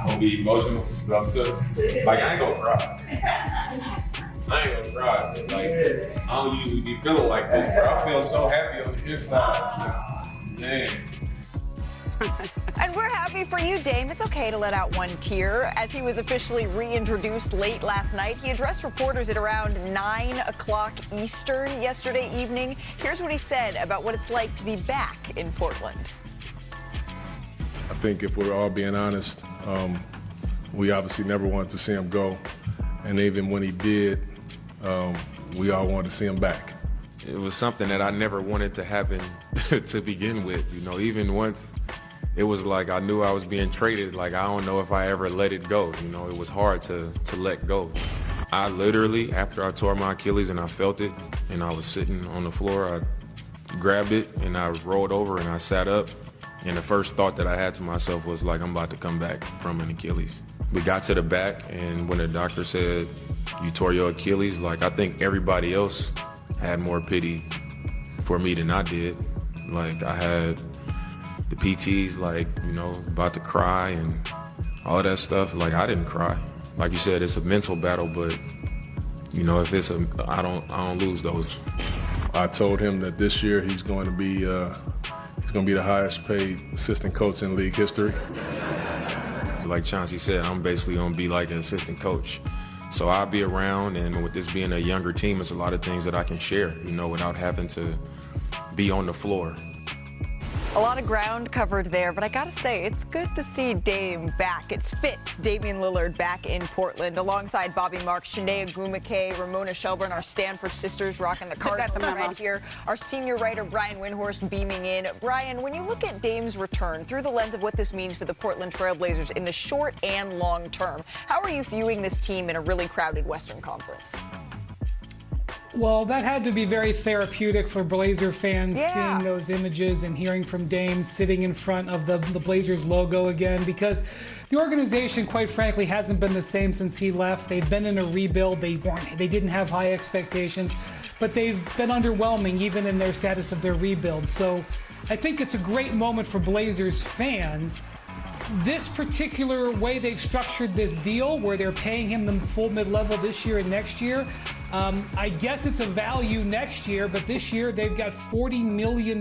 gonna be emotional because I'm still, like, I ain't gonna cry. I ain't gonna cry. Like, I don't usually be feeling like this, bro. I feel so happy on the inside. Man. And we're happy for you, Dame. It's okay to let out one tear. As he was officially reintroduced late last night, he addressed reporters at around 9 o'clock Eastern yesterday evening. Here's what he said about what it's like to be back in Portland. I think if we're all being honest, we obviously never wanted to see him go. And even when he did, we all wanted to see him back. It was something that I never wanted to happen to begin with. You know, even once it was like I knew I was being traded, like I don't know if I ever let it go. You know, it was hard to let go. I literally, after I tore my Achilles and I felt it and I was sitting on the floor, I grabbed it and I rolled over and I sat up. And the first thought that I had to myself was like, I'm about to come back from an Achilles. We got to the back, and when the doctor said, you tore your Achilles, like I think everybody else had more pity for me than I did. Like I had the PTs, like, you know, about to cry and all of that stuff. Like I didn't cry. Like you said, it's a mental battle, but you know, if it's I don't lose those. I told him that this year he's going to be the highest paid assistant coach in league history. Like Chauncey said, I'm basically gonna be like an assistant coach. So I'll be around, and with this being a younger team, it's a lot of things that I can share, you know, without having to be on the floor. A lot of ground covered there, but I gotta say, it's good to see Dame back. It fits Damian Lillard back in Portland alongside Bobby Marks, Shanae Agumake, Ramona Shelburne, our Stanford sisters rocking the Cardinals red here. Our senior writer, Brian Windhorst, beaming in. Brian, when you look at Dame's return through the lens of what this means for the Portland Trail Blazers in the short and long term, how are you viewing this team in a really crowded Western Conference? Well, that had to be very therapeutic for Blazer fans, seeing those images and hearing from Dame sitting in front of the Blazers logo again, because the organization, quite frankly, hasn't been the same since he left. They've been in a rebuild. They didn't have high expectations, but they've been underwhelming even in their status of their rebuild. So I think it's a great moment for Blazers fans. This particular way they've structured this deal, where they're paying him the full mid-level this year and next year, I guess it's a value next year, but this year they've got $40 million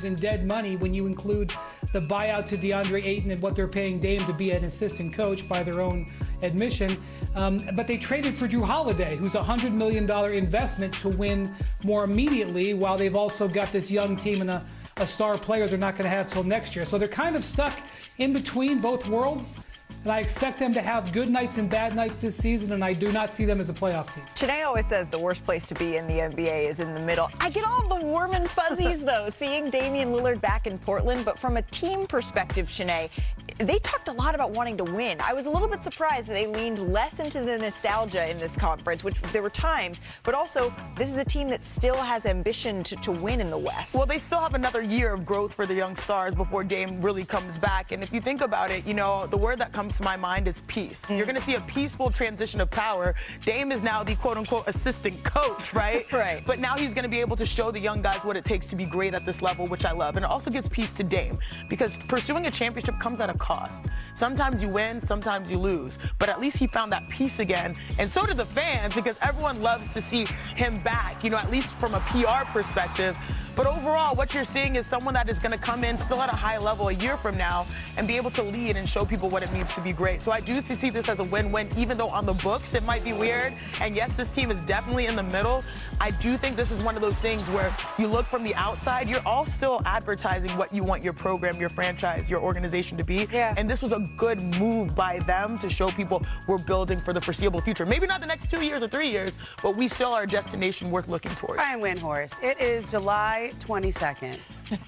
in dead money when you include the buyout to DeAndre Ayton and what they're paying Dame to be an assistant coach by their own admission. But they traded for Jrue Holiday, who's a $100 million investment to win more immediately, while they've also got this young team and a star player they're not going to have till next year. So they're kind of stuck in between both worlds. And I expect them to have good nights and bad nights this season, and I do not see them as a playoff team. Shanae always says the worst place to be in the NBA is in the middle. I get all the warm and fuzzies, though, seeing Damian Lillard back in Portland. But from a team perspective, Shanae, they talked a lot about wanting to win. I was a little bit surprised that they leaned less into the nostalgia in this conference, which there were times. But also, this is a team that still has ambition to win in the West. Well, they still have another year of growth for the young stars before Dame really comes back. And if you think about it, you know, the word that comes to my mind is peace. You're going to see a peaceful transition of power. Dame is now the quote-unquote assistant coach, right? Right. But now he's going to be able to show the young guys what it takes to be great at this level, which I love. And it also gives peace to Dame, because pursuing a championship comes at a cost. Sometimes you win, sometimes you lose. But at least he found that peace again. And so did the fans, because everyone loves to see him back, you know, at least from a PR perspective. But overall, what you're seeing is someone that is going to come in still at a high level a year from now and be able to lead and show people what it means to be great. So I do see this as a win-win, even though on the books it might be weird. And yes, this team is definitely in the middle. I do think this is one of those things where you look from the outside, you're all still advertising what you want your program, your franchise, your organization to be. Yeah. And this was a good move by them to show people we're building for the foreseeable future. Maybe not the next 2 years or 3 years, but we still are a destination worth looking towards. Brian Windhorst, it is July 22nd,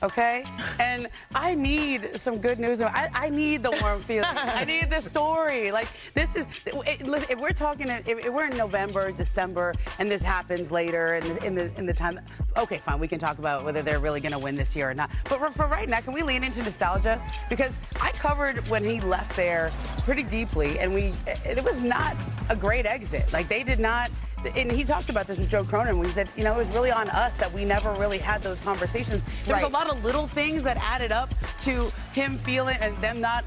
okay? And I need some good news. I need the warm feeling. I need the story. Like, this is, listen, if we're talking, if we're in November, December, and this happens later in the time, okay, fine, we can talk about whether they're really going to win this year or not. But for right now, can we lean into nostalgia? Because I covered when he left there pretty deeply, and it was not a great exit. Like, they did not and he talked about this with Joe Cronin when he said, it was really on us that we never really had those conversations. There was a lot of little things that added up to him feeling and them not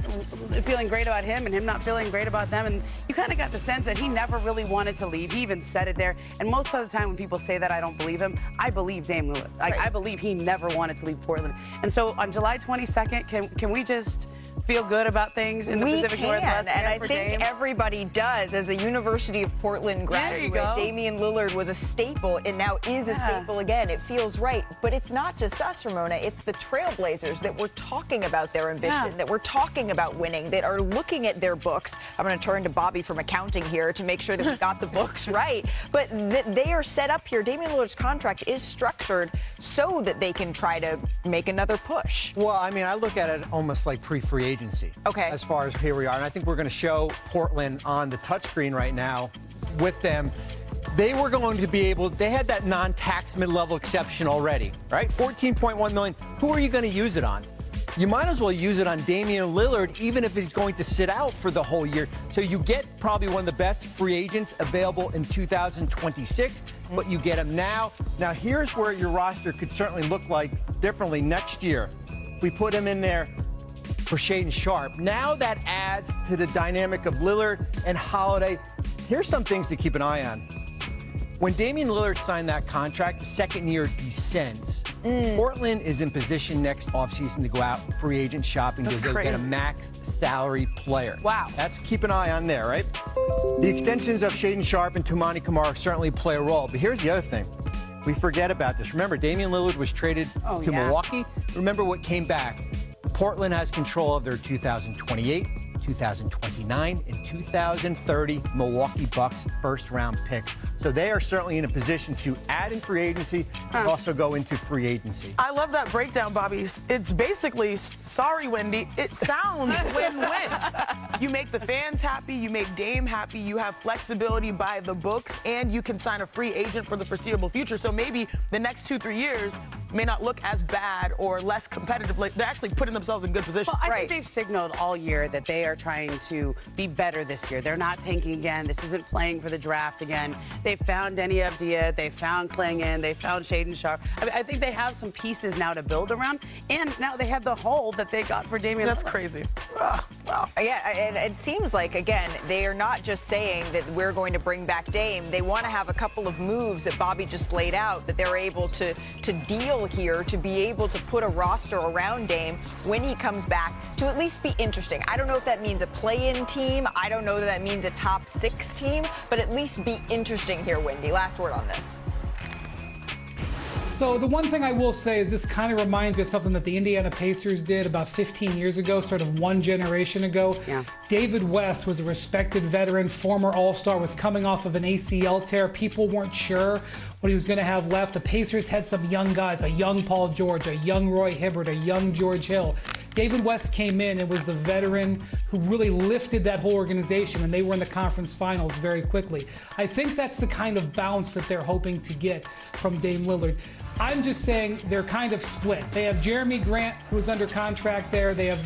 feeling great about him and him not feeling great about them. And you kind of got the sense that he never really wanted to leave. He even said it there. And most of the time when people say that, I don't believe him. I believe Dame Lillard. I believe he never wanted to leave Portland. And so on July 22nd, can we just feel good about things in the Pacific Northwest? And I think everybody does. As a University of Portland graduate, Damian Lillard was a staple and now is a staple again. It feels right. But it's not just us, Ramona. It's the Trailblazers that were talking about their ambition, that were talking about winning, that are looking at their books. I'm going to turn to Bobby from accounting here to make sure that we got the books right. But they are set up here. Damian Lillard's contract is structured so that they can try to make another push. Well, I mean, I look at it almost like pre-free agency. Okay. As far as here we are. And I think we're going to show Portland on the touchscreen right now with them. They were going to be able, they had that non-tax mid-level exception already, right? $14.1 million. Who are you going to use it on? You might as well use it on Damian Lillard, even if he's going to sit out for the whole year. So you get probably one of the best free agents available in 2026, but you get him now. Now, here's where your roster could certainly look like differently next year. If we put him in there for Shaedon Sharpe. Now that adds to the dynamic of Lillard and Holiday. Here's some things to keep an eye on. When Damian Lillard signed that contract, the second year descends. Portland is in position next offseason to go out free agent shopping to get a max salary player. Wow. That's keep an eye on there, right? The extensions of Shaedon Sharpe and Toumani Camara certainly play a role. But here's the other thing. We forget about this. Remember, Damian Lillard was traded to Milwaukee. Remember what came back. Portland has control of their 2028, 2029, and 2030 Milwaukee Bucks first-round picks. So they are certainly in a position to add in free agency and also go into free agency. I love that breakdown, Bobby. It's basically, sorry, Wendy, it sounds win-win. You make the fans happy, you make Dame happy, you have flexibility by the books, and you can sign a free agent for the foreseeable future. So maybe the next 2-3 years may not look as bad or less competitive. Like, they're actually putting themselves in good position. Well, I think they've signaled all year that they are trying to be better this year. They're not tanking again. This isn't playing for the draft again. They found Denny Avdia. They found Klingon. They found Shaedon Sharpe. I mean, I think they have some pieces now to build around. And now they have the hole that they got for Damian. That's crazy. Wow. Yeah, and it seems like, again, they are not just saying that we're going to bring back Dame. They want to have a couple of moves that Bobby just laid out that they're able to deal here, to be able to put a roster around Dame when he comes back to at least be interesting. I don't know if that means a play-in team. I don't know that that means a top 6 team, but at least be interesting here, Wendy. Last word on this. So the one thing I will say is this kind of reminds me of something that the Indiana Pacers did about 15 years ago, sort of one generation ago. Yeah. David West was a respected veteran, former All-Star, was coming off of an ACL tear. People weren't sure what he was going to have left. The Pacers had some young guys, a young Paul George, a young Roy Hibbert, a young George Hill. David West came in and was the veteran who really lifted that whole organization, and they were in the conference finals very quickly. I think that's the kind of bounce that they're hoping to get from Dame Lillard. I'm just saying they're kind of split. They have Jeremy Grant, who's under contract there. They have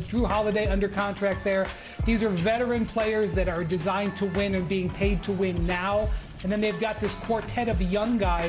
Jrue Holiday under contract there. These are veteran players that are designed to win and being paid to win now. And then they've got this quartet of young guys